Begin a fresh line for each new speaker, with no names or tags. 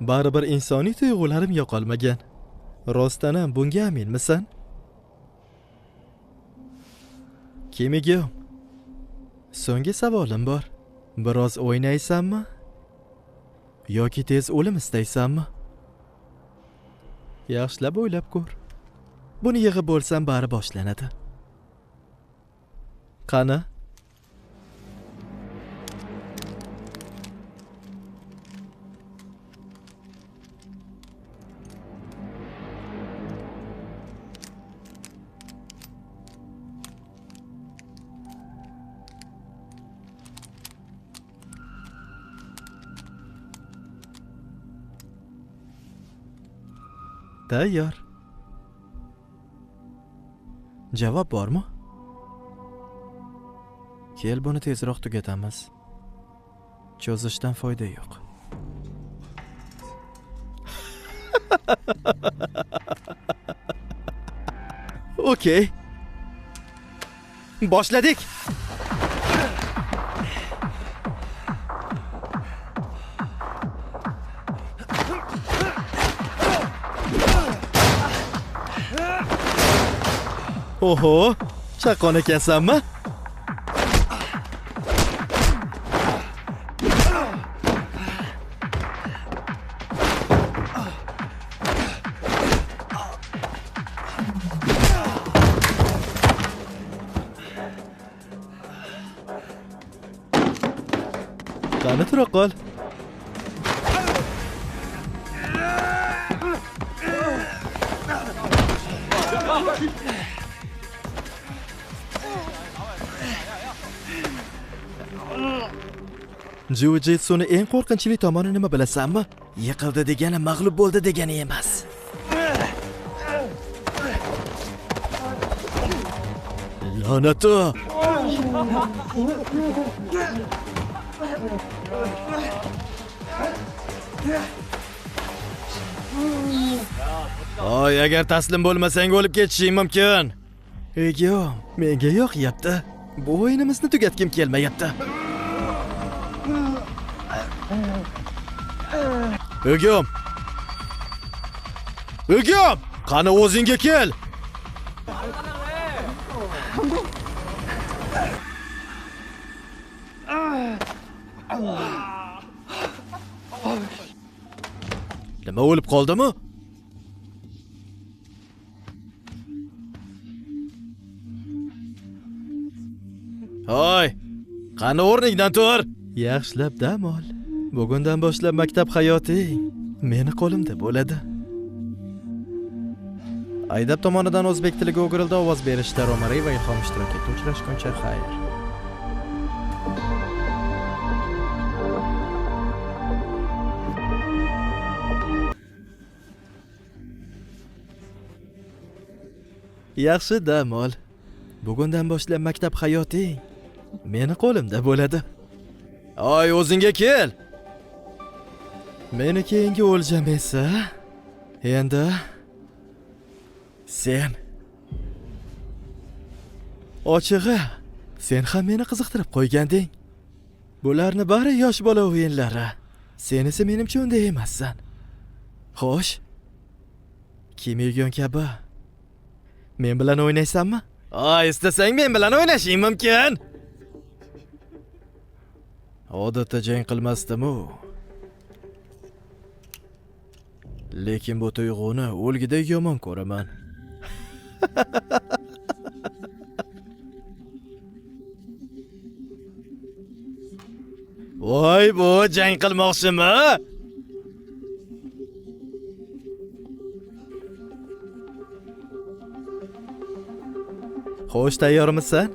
Baribir insoniy tuyg'ularim yo'qolmagan. Rostdanam bunga aminmisan? Kimigim? So'nggi savolim bor. Biroz o'ynaysanmi? Yoki tez o'lim istaysanmi? Yaxshilab o'ylab ko'r. Buni yig'ib bo'lsam bari boshlanadi. Qani? Tayyor. Javob bormi? Kel, buni tezroq tugatamiz. Cho'zishdan foyda yo'q. Okey. Boshladik. Oho, chaqqon ekansanmi? Qani tura qol. Jiu-jitsuning eng qo'rqinchli tomoni nima bilasanmi? Yiqildi degani mag'lub bo'ldi degani emas. La'natu! Oy, agar taslim bo'lmasang o'lib ketishing mumkin. Egam, menga yoqyapti. Bu o'yinimizni tugatkim kelmayapti. O'g'im! O'g'im! Qani o'zingga kel! Nima o'lib qoldimi? Hoy! Qani o'rningdan tur! Yaxshilab dam ol. Bugundan boshlab maktab hayoting meni qo'limda bo'ladi. Aydab tomonidan o'zbek tiliga o'girildi ovoz berishda Romariy va Ilhom ishtirok etdi. Uchrashguncha xayr. Yaxshi dam ol. Bugundan boshlab maktab hayoting meni qo'limda bo'ladi. Oy, o'zingga kel. Meni keyingi o'ljam esa endi sen. Ochig'i, sen ham meni qiziqtirib qo'yganding. Bularni bari yosh bola o'yinlari. Sen esa menimcha unday emassan. Xo'sh. Kim yurgan kabi men bilan o'ynaysanmi? Ay, istasang men bilan o'ynashing mumkin. Odatda jang qilmasdim-u. Lekin bu tuyg'uni o'lgidek yomon ko'raman. Voy, bu jang qilmoqchimi? Xo'sh, tayyormisan?